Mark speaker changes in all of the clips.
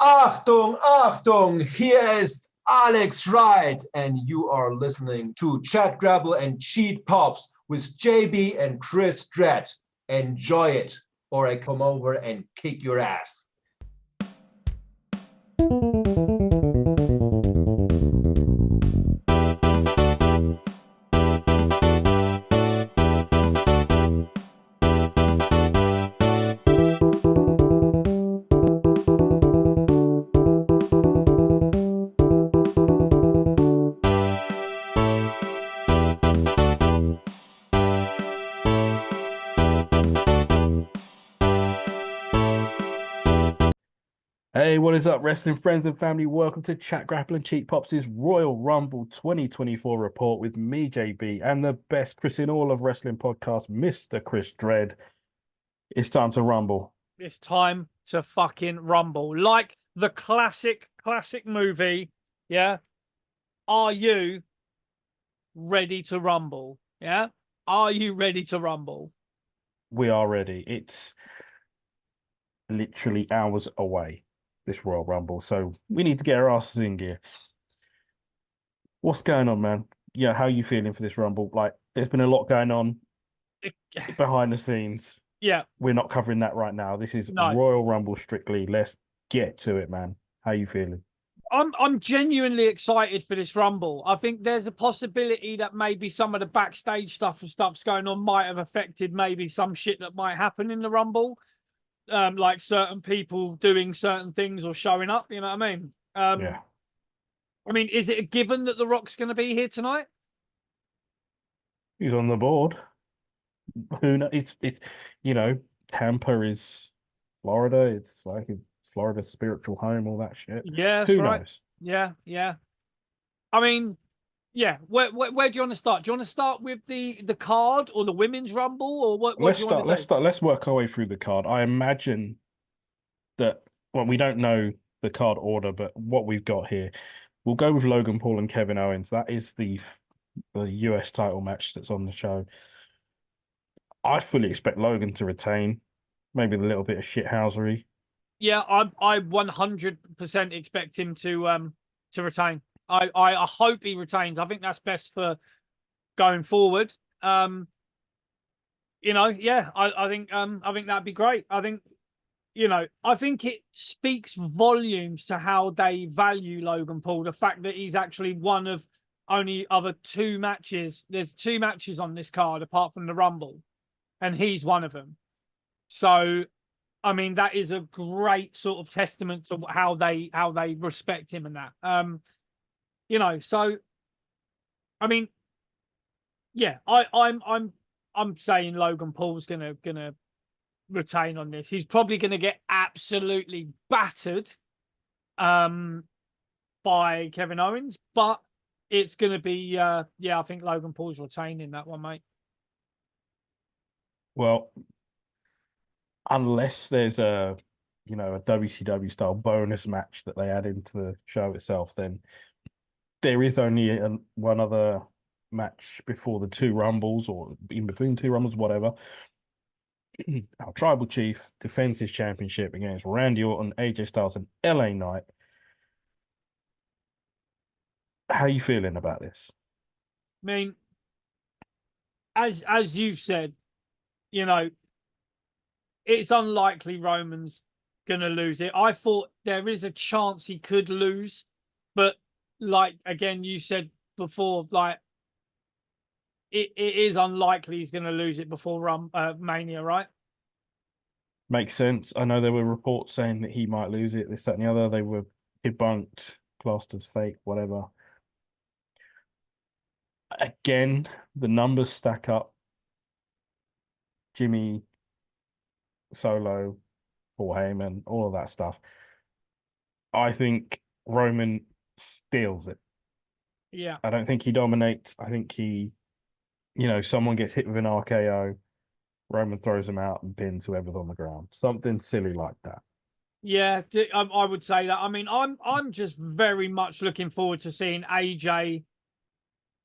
Speaker 1: Achtung, Achtung, hier ist Alex Wright, and you are listening to Chat Grapple and Cheat Pops with JB and Chris Dredd. Enjoy it, or I come over and kick your ass.
Speaker 2: Hey, what is up, wrestling friends and family? Welcome to Chat Grapple and Cheat Pops' Royal Rumble 2024 report with me, JB, and the best Chris in all of wrestling podcasts, Mr. Chris Dredd. It's time to rumble.
Speaker 3: It's time to fucking rumble. Like the classic movie, yeah? Are you ready to rumble? Yeah? Are you ready to rumble?
Speaker 2: We are ready. It's literally hours away, this Royal Rumble, so we need to get our asses in gear. What's going on, man? Yeah, how are you feeling for this Rumble? Like, there's been a lot going on behind the scenes.
Speaker 3: Yeah.
Speaker 2: We're not covering that right now. This is
Speaker 3: No.
Speaker 2: Royal Rumble strictly. Let's get to it, man. How are you feeling?
Speaker 3: I'm genuinely excited for this Rumble. I think there's a possibility that maybe some of the backstage stuff's going on might have affected maybe some shit that might happen in the Rumble. Like certain people doing certain things or showing up, you know what I mean?
Speaker 2: Yeah.
Speaker 3: I mean, is it a given that The Rock's going to be here tonight?
Speaker 2: He's on the board. Who knows? It's you know, Tampa is Florida. It's like Florida's spiritual home, all that shit.
Speaker 3: Yeah, that's
Speaker 2: Who
Speaker 3: right.
Speaker 2: knows?
Speaker 3: Yeah. I mean, yeah. Where do you want to start? Do you want to start with the card or the women's Rumble, or what?
Speaker 2: Let's
Speaker 3: do you want to
Speaker 2: start. Let's work our way through the card. I imagine that. Well, we don't know the card order, but what we've got here, we'll go with Logan Paul and Kevin Owens. That is the US title match that's on the show. I fully expect Logan to retain. Maybe a little bit of shithousery.
Speaker 3: Yeah, I 100% expect him to retain. I hope he retains. I think that's best for going forward. I think that'd be great. I think, I think it speaks volumes to how they value Logan Paul. The fact that he's actually one of only other two matches. There's two matches on this card apart from the Rumble, and he's one of them. So, I mean, that is a great sort of testament to how they respect him and that. So I mean, yeah, I'm saying Logan Paul's gonna retain on this. He's probably gonna get absolutely battered by Kevin Owens, but it's gonna be I think Logan Paul's retaining that one, mate.
Speaker 2: Well, unless there's a WCW style bonus match that they add into the show itself, then there is only one other match before the two Rumbles or in between two Rumbles, whatever. Our Tribal Chief defends his championship against Randy Orton, AJ Styles, and LA Knight. How are you feeling about this?
Speaker 3: I mean, as you've said, it's unlikely Roman's gonna lose it. I thought there is a chance he could lose, but like again, you said before, like it is unlikely he's gonna lose it before Mania, right?
Speaker 2: Makes sense. I know there were reports saying that he might lose it, this, that, and the other. They were debunked, classed as fake, whatever. Again, the numbers stack up. Jimmy, Solo, Paul Heyman, all of that stuff. I think Roman steals it.
Speaker 3: Yeah.
Speaker 2: I don't think he dominates. I think he, someone gets hit with an RKO, Roman throws him out and pins whoever's on the ground. Something silly like that.
Speaker 3: Yeah, I would say that. I mean, I'm just very much looking forward to seeing AJ,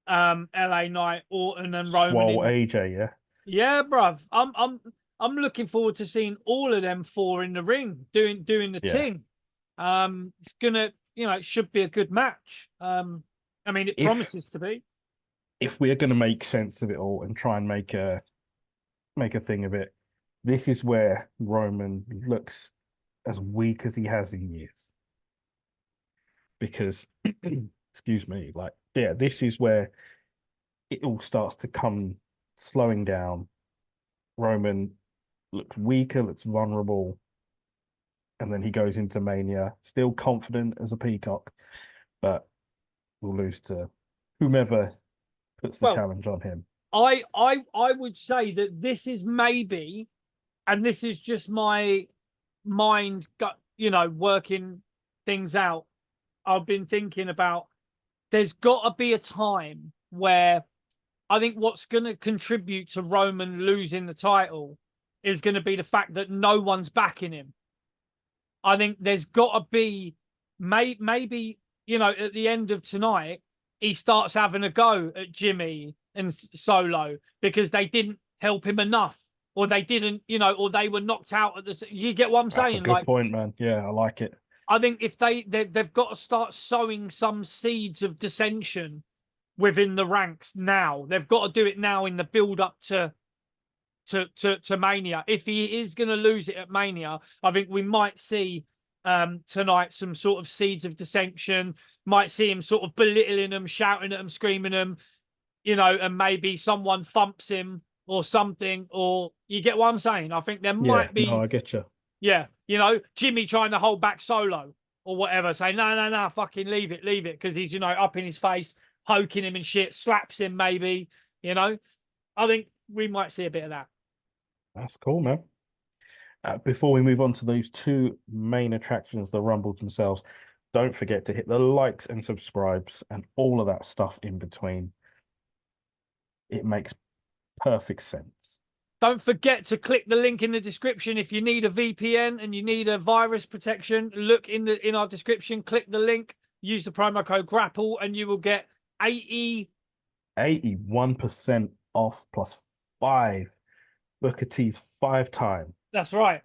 Speaker 3: LA Knight, Orton, and Roman.
Speaker 2: Swole AJ, yeah.
Speaker 3: Yeah, bruv. I'm looking forward to seeing all of them four in the ring doing the thing. It's gonna, it should be a good match. I mean, it promises to be.
Speaker 2: If we're going to make sense of it all and try and make a thing of it, this is where Roman looks as weak as he has in years. Because, excuse me, like, yeah, this is where it all starts to come slowing down. Roman looks weaker, looks vulnerable, and then he goes into Mania, still confident as a peacock, but will lose to whomever puts the challenge on him.
Speaker 3: I would say that this is maybe, and this is just my mind, working things out. I've been thinking about, there's got to be a time where I think what's going to contribute to Roman losing the title is going to be the fact that no one's backing him. I think there's got to be, maybe, at the end of tonight, he starts having a go at Jimmy and Solo because they didn't help him enough, or they didn't, or they were knocked out at the. You get what I'm saying?
Speaker 2: That's a good point, man. Yeah, I like it.
Speaker 3: I think if they've got to start sowing some seeds of dissension within the ranks now. They've got to do it now in the build up to Mania. If he is going to lose it at Mania, I think we might see tonight some sort of seeds of dissension. Might see him sort of belittling them, shouting at them, screaming them, and maybe someone thumps him or something. Or you get what I'm saying? I think there might be.
Speaker 2: No, I get you.
Speaker 3: Yeah, Jimmy trying to hold back Solo or whatever, saying no, fucking leave it, because he's up in his face, poking him and shit, slaps him maybe. I think we might see a bit of that.
Speaker 2: That's cool, man. Before we move on to those two main attractions, the Rumbles themselves, don't forget to hit the likes and subscribes and all of that stuff in between. It makes perfect sense.
Speaker 3: Don't forget to click the link in the description if you need a VPN and you need a virus protection. Look in our description, click the link, use the promo code GRAPPLE, and you will get
Speaker 2: 81% off plus 5 Booker T's 5 times.
Speaker 3: That's right.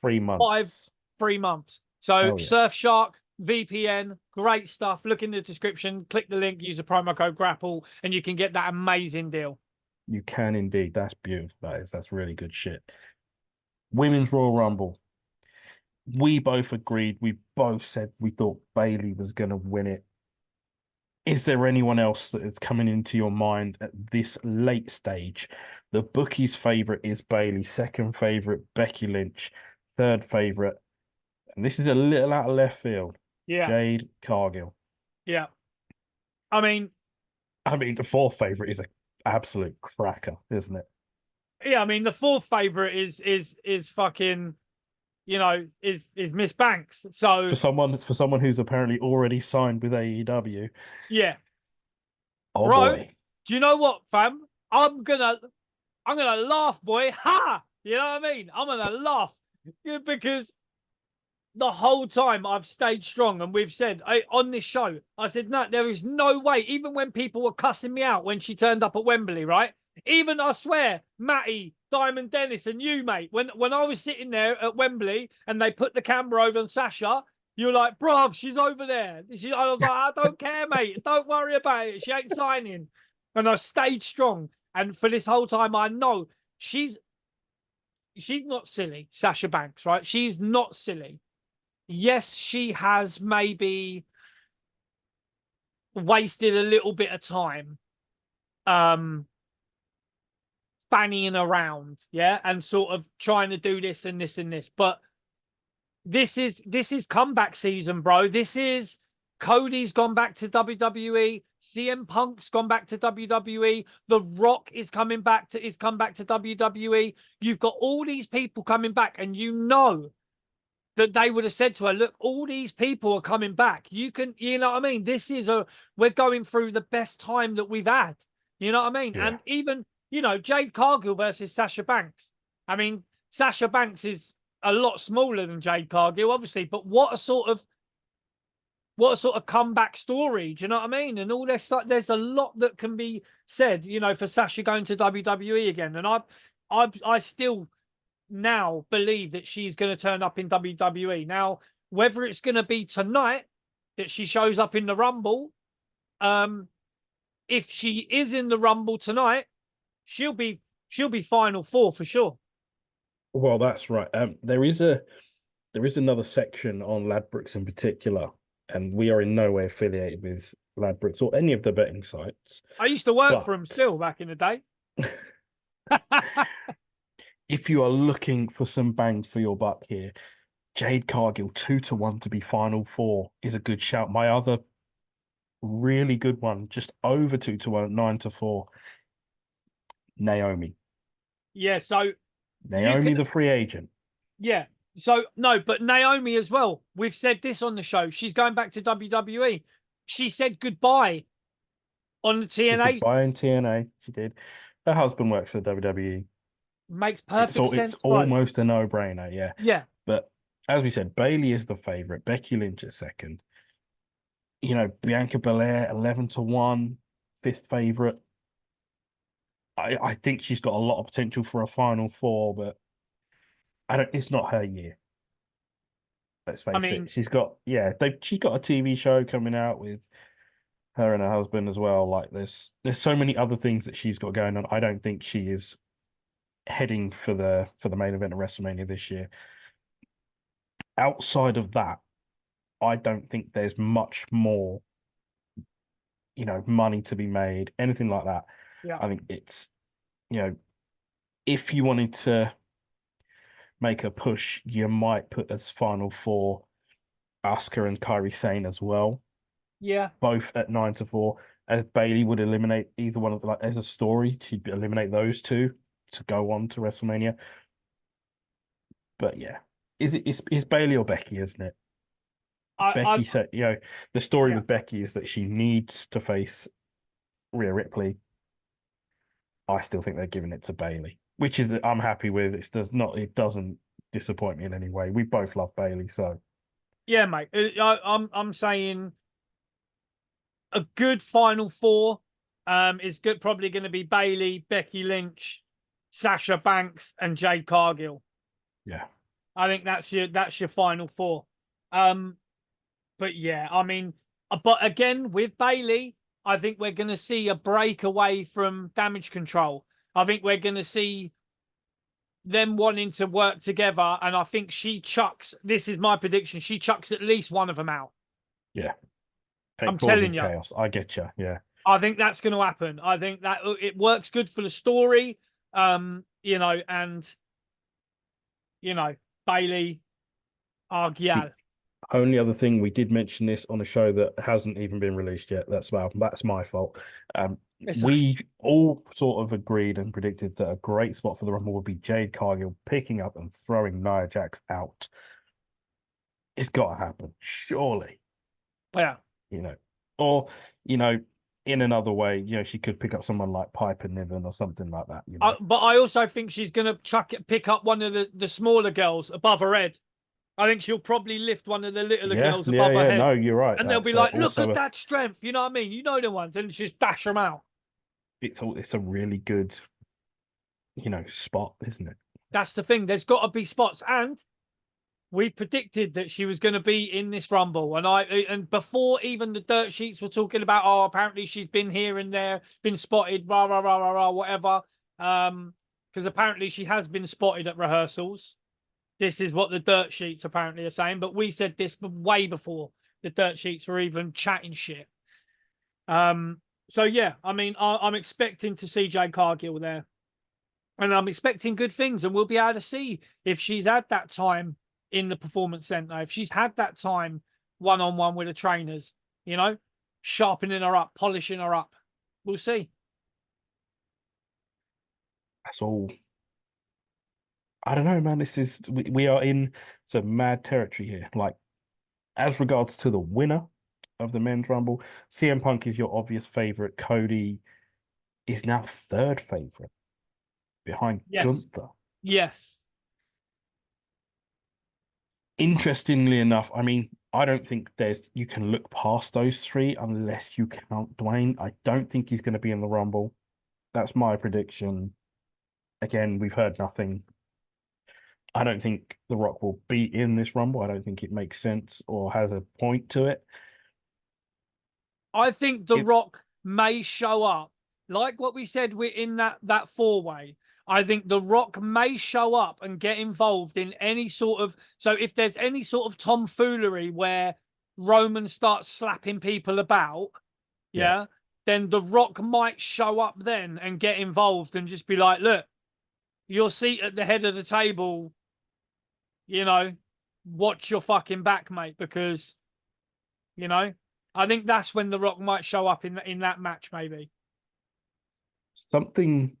Speaker 2: 3 months.
Speaker 3: 3 months. So Surfshark, VPN, great stuff. Look in the description, click the link, use the promo code GRAPPLE, and you can get that amazing deal.
Speaker 2: You can indeed. That's beautiful. That's really good shit. Women's Royal Rumble. We both agreed. We both said we thought Bayley was going to win it. Is there anyone else that is coming into your mind at this late stage? The bookies' favorite is Bayley. Second favorite, Becky Lynch. Third favorite, and this is a little out of left field.
Speaker 3: Yeah,
Speaker 2: Jade Cargill.
Speaker 3: Yeah, I mean,
Speaker 2: the fourth favorite is an absolute cracker, isn't it?
Speaker 3: Yeah, I mean, the fourth favorite is fucking, is Miss Banks. So
Speaker 2: for someone who's apparently already signed with AEW.
Speaker 3: Yeah.
Speaker 2: Oh,
Speaker 3: bro,
Speaker 2: boy.
Speaker 3: Do you know what, fam? I'm gonna laugh, boy. Ha! You know what I mean? I'm gonna laugh because the whole time I've stayed strong, and we've said on this show, I said, no, there is no way. Even when people were cussing me out when she turned up at Wembley, right? Even, I swear, Matty, Diamond Dennis, and you, mate, when I was sitting there at Wembley and they put the camera over on Sasha, you were like, bruv, she's over there. I was like, I don't care, mate. Don't worry about it. She ain't signing. And I stayed strong. And for this whole time, I know she's not silly, Sasha Banks, right? She's not silly. Yes, she has maybe wasted a little bit of time fannying around, yeah, and sort of trying to do this and this and this. But this is comeback season, bro. This is Cody's gone back to WWE. CM Punk's gone back to WWE. The Rock is come back to WWE. You've got all these people coming back, and you know that they would have said to her, look, all these people are coming back. You know what I mean? We're going through the best time that we've had. You know what I mean? Yeah. And even, Jade Cargill versus Sasha Banks. I mean, Sasha Banks is a lot smaller than Jade Cargill, obviously, but what a sort of comeback story. Do you know what I mean? And all this, there's a lot that can be said, for Sasha going to WWE again. And I still now believe that she's going to turn up in WWE. Now, Whether it's going to be tonight that she shows up in the Rumble, if she is in the Rumble tonight, she'll be Final Four for sure.
Speaker 2: Well, that's right. There is another section on Ladbrokes in particular, and we are in no way affiliated with Ladbrokes or any of the betting sites.
Speaker 3: I used to work for them still back in the day.
Speaker 2: If you are looking for some bang for your buck here, Jade Cargill 2-1 to be Final Four is a good shout. My other really good one, just over 2-1 at 9-4, Naomi.
Speaker 3: Yeah, so
Speaker 2: Naomi, the free agent.
Speaker 3: Yeah. So no, but Naomi as well. We've said this on the show. She's going back to WWE. She said goodbye on the TNA.
Speaker 2: Goodbye in TNA. She did. Her husband works for WWE.
Speaker 3: Makes perfect sense.
Speaker 2: It's almost a no-brainer, yeah.
Speaker 3: Yeah.
Speaker 2: But as we said, Bayley is the favorite. Becky Lynch is second. You know, Bianca Belair 11-1, fifth favorite. I think she's got a lot of potential for a Final Four, but it's not her year. Let's face it. She's got a TV show coming out with her and her husband as well. Like there's so many other things that she's got going on. I don't think she is heading for the main event of WrestleMania this year. Outside of that, I don't think there's much more, money to be made, anything like that.
Speaker 3: Yeah.
Speaker 2: I think it's, if you wanted to make a push, you might put as Final Four Asuka and Kairi Sane as well.
Speaker 3: Yeah.
Speaker 2: Both at 9-4. As Bayley would eliminate either one of them, like as a story, she'd eliminate those two to go on to WrestleMania. But yeah. Is Bayley or Becky, isn't it? Becky said, the story with Becky is that she needs to face Rhea Ripley. I still think they're giving it to Bayley, which is I'm happy with. It doesn't disappoint me in any way. We both love Bayley, so
Speaker 3: yeah, mate. I'm saying a good Final Four is good. Probably going to be Bayley, Becky Lynch, Sasha Banks, and Jade Cargill.
Speaker 2: Yeah,
Speaker 3: I think that's your Final Four. But yeah, but again with Bayley, I think we're going to see a break away from Damage Control. I think we're going to see them wanting to work together, and I think she chucks. This is my prediction. She chucks at least one of them out.
Speaker 2: Yeah,
Speaker 3: I'm telling you,
Speaker 2: chaos. I get you. Yeah,
Speaker 3: I think that's going to happen. I think that it works good for the story. And Bayley, Argyal.
Speaker 2: Only other thing, we did mention this on a show that hasn't even been released yet. That's my fault. We all sort of agreed and predicted that a great spot for the Rumble would be Jade Cargill picking up and throwing Nia Jax out. It's got to happen, surely.
Speaker 3: Yeah.
Speaker 2: Or in another way, she could pick up someone like Piper Niven or something like that.
Speaker 3: But I also think she's going to pick up one of the smaller girls above her head. I think she'll probably lift one of the littler girls above her head.
Speaker 2: No, you're right.
Speaker 3: And they'll be like, look at that strength. You know what I mean? You know the ones. And just dash them out.
Speaker 2: It's a really good, spot, isn't it?
Speaker 3: That's the thing. There's got to be spots. And we predicted that she was going to be in this Rumble. And before even the dirt sheets were talking about, apparently she's been here and there, been spotted, rah, rah, rah, rah, rah, whatever. Because apparently she has been spotted at rehearsals. This is what the dirt sheets apparently are saying, but we said this way before the dirt sheets were even chatting shit. So yeah, I'm expecting to see Jade Cargill there, and I'm expecting good things, and we'll be able to see if she's had that time in the Performance Center, if she's had that time one-on-one with the trainers, sharpening her up, polishing her up. We'll see.
Speaker 2: That's all. I don't know, man. We are in some mad territory here. Like, as regards to the winner of the men's rumble, CM Punk is your obvious favorite. Cody is now third favorite behind Gunther.
Speaker 3: Yes.
Speaker 2: Interestingly enough, I don't think you can look past those three unless you count Dwayne. I don't think he's going to be in the rumble. That's my prediction. Again, we've heard nothing. I don't think The Rock will be in this Rumble. I don't think it makes sense or has a point to it.
Speaker 3: I think The Rock may show up, like what we said. We're in that four-way. I think The Rock may show up and get involved in any sort of. So if there's any sort of tomfoolery where Roman starts slapping people about, yeah, then The Rock might show up then and get involved and just be like, look, your seat at the head of the table, watch your fucking back, mate, because, I think that's when The Rock might show up in that match, maybe.
Speaker 2: Something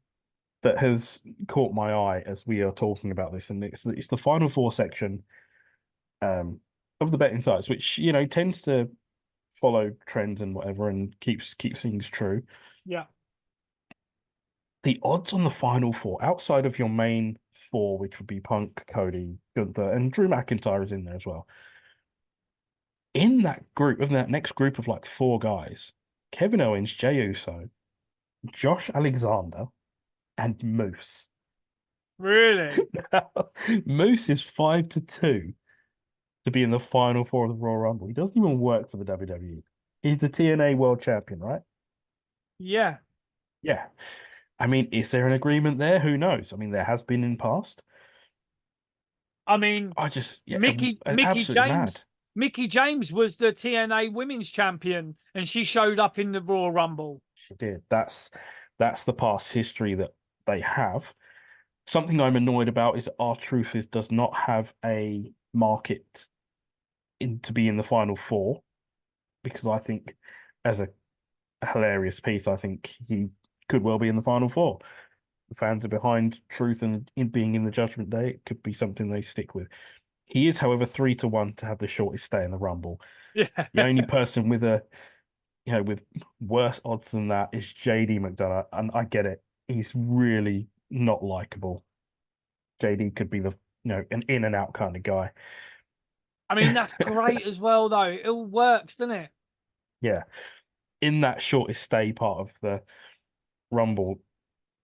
Speaker 2: that has caught my eye as we are talking about this, and it's the final four section of the betting sites, which tends to follow trends and whatever, and keeps things true.
Speaker 3: Yeah.
Speaker 2: The odds on the final four, outside of your main four, which would be Punk, Cody, Gunther, and Drew McIntyre is in there as well. In that group, of that next group of like four guys, Kevin Owens, Jey Uso, Josh Alexander, and Moose.
Speaker 3: Really?
Speaker 2: Moose is 5-2 to be in the final four of the Royal Rumble. He doesn't even work for the WWE. He's the TNA World Champion, right?
Speaker 3: Yeah.
Speaker 2: Yeah. I mean, is there an agreement there? Who knows? I mean, there has been in past.
Speaker 3: I mean, Mickey
Speaker 2: absolutely
Speaker 3: James.
Speaker 2: mad.
Speaker 3: Mickey James was the TNA Women's Champion, and she showed up in the Royal Rumble.
Speaker 2: She did. That's the past history that they have. Something I'm annoyed about is R-Truth does not have a market to be in the final four, because I think, as a hilarious piece, I think he could well be in the final four. The fans are behind Truth, and in being in the Judgment Day, it could be something they stick with. He is, however, 3-1 to have the shortest stay in the Rumble.
Speaker 3: Yeah.
Speaker 2: The only person with with worse odds than that is JD McDonough, and I get it. He's really not likable. JD could be an in and out kind of guy.
Speaker 3: I mean, that's great as well, though. It all works, doesn't it?
Speaker 2: Yeah. In that shortest stay part of the Rumble,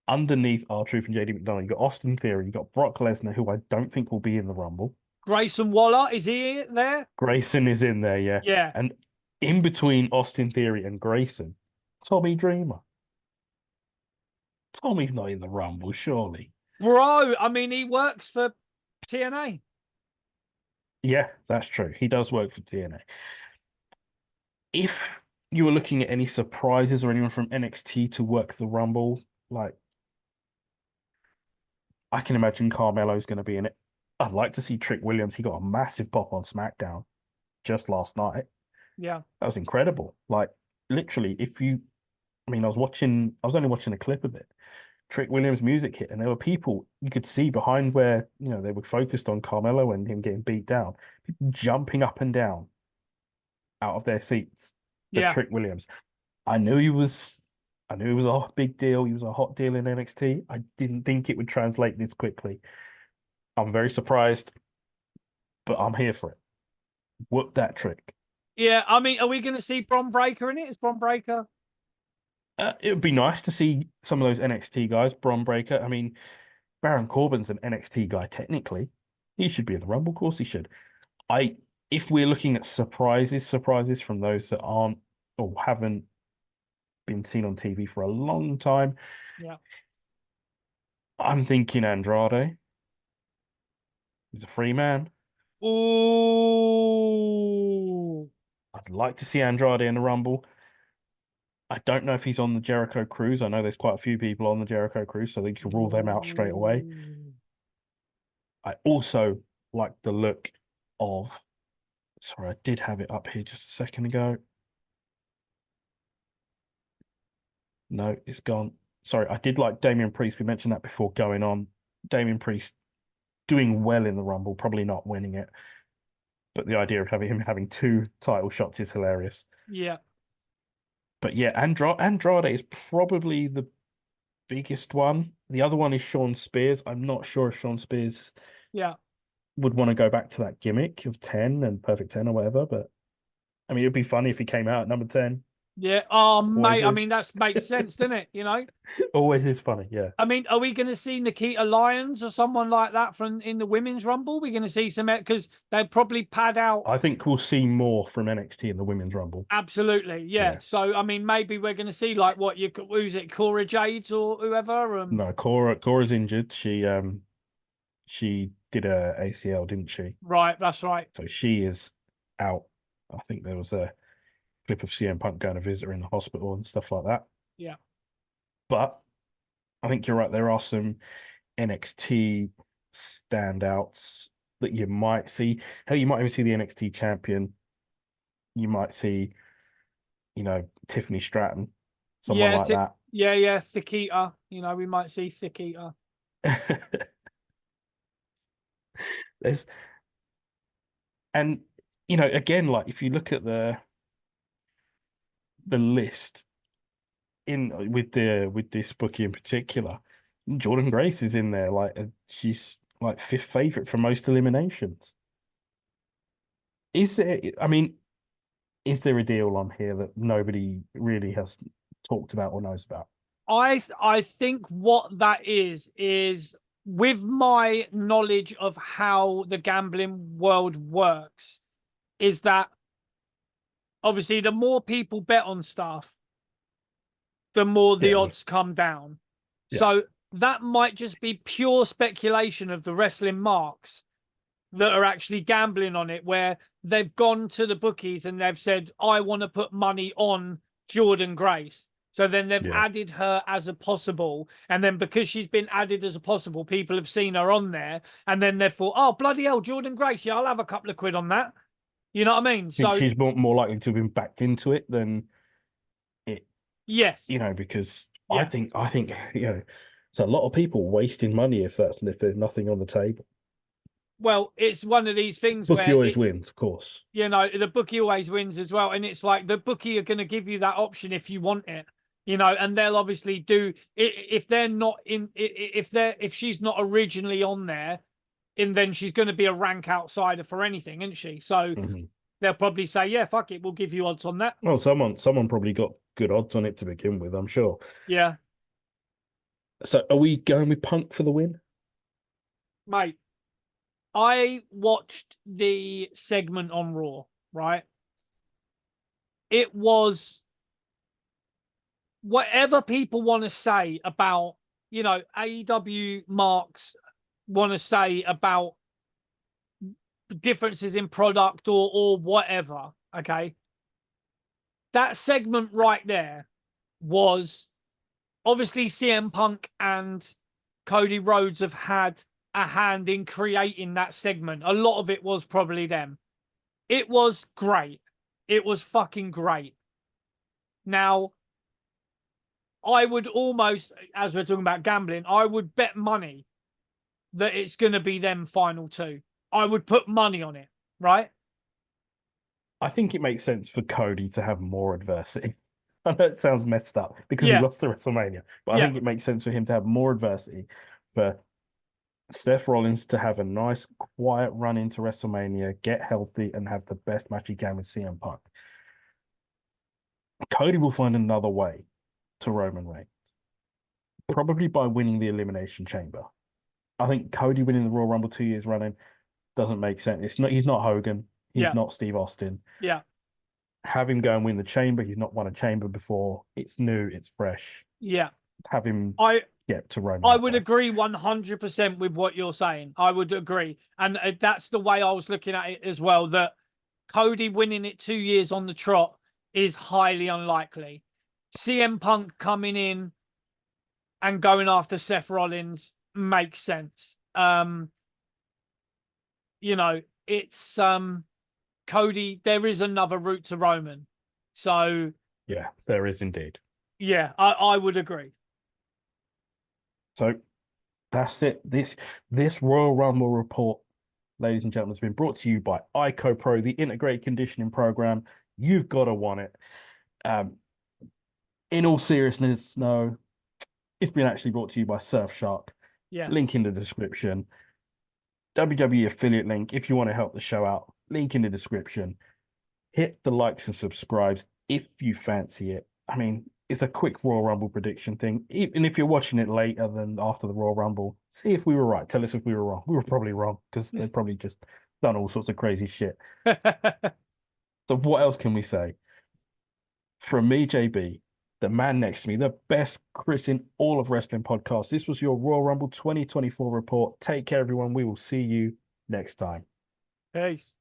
Speaker 2: underneath R-Truth and JD McDonough, you've got Austin Theory, you've got Brock Lesnar, who I don't think will be in the Rumble.
Speaker 3: Grayson Waller, is he there?
Speaker 2: Grayson is in there, yeah.
Speaker 3: Yeah.
Speaker 2: And in between Austin Theory and Grayson, Tommy Dreamer. Tommy's not in the Rumble, surely.
Speaker 3: Bro, I mean, he works for TNA.
Speaker 2: Yeah, that's true. He does work for TNA. If you were looking at any surprises or anyone from NXT to work the Rumble, like, I can imagine Carmelo's going to be in it. I'd like to see Trick Williams. He got a massive pop on SmackDown just last night.
Speaker 3: Yeah.
Speaker 2: That was incredible. Like, literally, I was only watching a clip of it. Trick Williams' music hit, and there were people you could see behind where, they were focused on Carmelo and him getting beat down, people jumping up and down out of their seats for Trick Williams. I knew he was a big deal. He was a hot deal in NXT. I didn't think it would translate this quickly. I'm very surprised, but I'm here for it. Whoop that Trick.
Speaker 3: Yeah, I mean, are we going to see Bron Breakker in it? Is Bron Breakker?
Speaker 2: It would be nice to see some of those NXT guys. Bron Breakker. I mean, Baron Corbin's an NXT guy technically. He should be in the Rumble. Of course he should. If we're looking at surprises from those that aren't or haven't been seen on TV for a long time,
Speaker 3: yeah,
Speaker 2: I'm thinking Andrade. He's a free man.
Speaker 3: Ooh.
Speaker 2: I'd like to see Andrade in the Rumble. I don't know if he's on the Jericho cruise. I know there's quite a few people on the Jericho cruise, so they can rule them out straight away. I also like the look of... Sorry, I did have it up here just a second ago. No, it's gone. Sorry, I did like Damian Priest. We mentioned that before going on. Damian Priest doing well in the Rumble, probably not winning it. But the idea of having two title shots is hilarious.
Speaker 3: Yeah.
Speaker 2: But yeah, Andrade is probably the biggest one. The other one is Shawn Spears. I'm not sure if Shawn Spears would want to go back to that gimmick of 10 and Perfect 10 or whatever. But I mean, it'd be funny if he came out at number 10.
Speaker 3: Yeah. Oh,
Speaker 2: Always
Speaker 3: mate. I
Speaker 2: is.
Speaker 3: mean, that makes sense, doesn't it? You know.
Speaker 2: Always is funny. Yeah.
Speaker 3: I mean, are we going to see Nikita Lyons or someone like that from in the women's rumble? We're going to see some because they'll probably pad out.
Speaker 2: I think we'll see more from NXT in the women's rumble.
Speaker 3: Absolutely, yeah. So I mean, maybe we're going to see like what you who's it, Cora Jades or whoever.
Speaker 2: No, Cora's injured. She did a ACL, didn't she?
Speaker 3: Right, that's right.
Speaker 2: So she is out. I think there was a clip of CM Punk going to visit her in the hospital and stuff like that.
Speaker 3: Yeah.
Speaker 2: But I think you're right. There are some NXT standouts that you might see. Hell, you might even see the NXT champion. You might see, Tiffany Stratton, someone like that.
Speaker 3: Yeah, Thick Eater. We might see Thick Eater.
Speaker 2: And again, like if you look at the list with this bookie in particular, Jordan Grace is in there. Like she's like fifth favorite for most eliminations. Is there a deal on here that nobody really has talked about or knows about?
Speaker 3: I think what that is with my knowledge of how the gambling world works, is that obviously the more people bet on stuff, the more the odds come down. Yeah. So that might just be pure speculation of the wrestling marks that are actually gambling on it, where they've gone to the bookies and they've said, I want to put money on Jordan Grace. So then they've added her as a possible. And then because she's been added as a possible, people have seen her on there. And then they've thought, oh, bloody hell, Jordan Grace. Yeah, I'll have a couple of quid on that. You know what I mean?
Speaker 2: So she's more likely to have been backed into it than it.
Speaker 3: Yes.
Speaker 2: Because I think, it's a lot of people wasting money if there's nothing on the table.
Speaker 3: Well, it's one of these things
Speaker 2: where bookie always wins, of course.
Speaker 3: The bookie always wins as well. And it's like the bookie are going to give you that option if you want it. And they'll obviously do if they're not in if she's not originally on there, and then she's going to be a rank outsider for anything, isn't she? So they'll probably say, yeah, fuck it, we'll give you odds on that.
Speaker 2: Well, someone probably got good odds on it to begin with, I'm sure.
Speaker 3: Yeah.
Speaker 2: So are we going with Punk for the win?
Speaker 3: Mate, I watched the segment on Raw, right? It was whatever people want to say about, AEW marks want to say about differences in product or whatever, okay? That segment right there was obviously CM Punk and Cody Rhodes have had a hand in creating that segment. A lot of it was probably them. It was great. It was fucking great. Now, I would almost, as we're talking about gambling, I would bet money that it's going to be them final two. I would put money on it, right?
Speaker 2: I think it makes sense for Cody to have more adversity. I know it sounds messed up because he lost to WrestleMania, but I think it makes sense for him to have more adversity, for Seth Rollins to have a nice, quiet run into WrestleMania, get healthy, and have the best match he can with CM Punk. Cody will find another way to Roman Reigns, probably by winning the Elimination Chamber. I think Cody winning the Royal Rumble 2 years running doesn't make sense. He's not Hogan. He's not Steve Austin.
Speaker 3: Yeah.
Speaker 2: Have him go and win the Chamber. He's not won a Chamber before. It's new. It's fresh.
Speaker 3: Yeah.
Speaker 2: Have him get to Roman.
Speaker 3: I would agree 100% with what you're saying. I would agree. And that's the way I was looking at it as well, that Cody winning it 2 years on the trot is highly unlikely. CM Punk coming in and going after Seth Rollins makes sense. It's Cody, there is another route to Roman. So
Speaker 2: yeah, there is indeed.
Speaker 3: Yeah, I would agree.
Speaker 2: So that's it. This Royal Rumble report, ladies and gentlemen, has been brought to you by ICO Pro, the integrated conditioning program. You've got to want it. In all seriousness, no, it's been actually brought to you by Surfshark.
Speaker 3: Yes.
Speaker 2: Link in the description. WWE affiliate link if you want to help the show out. Link in the description. Hit the likes and subscribes. if you fancy it. I mean, it's a quick Royal Rumble prediction thing. Even if you're watching it later than after the Royal Rumble, see if we were right. Tell us if we were wrong. We were probably wrong because they've probably just done all sorts of crazy shit. So what else can we say? From me, JB, the man next to me, the best Chris in all of wrestling podcasts. This was your Royal Rumble 2024 report. Take care, everyone. We will see you next time.
Speaker 3: Peace.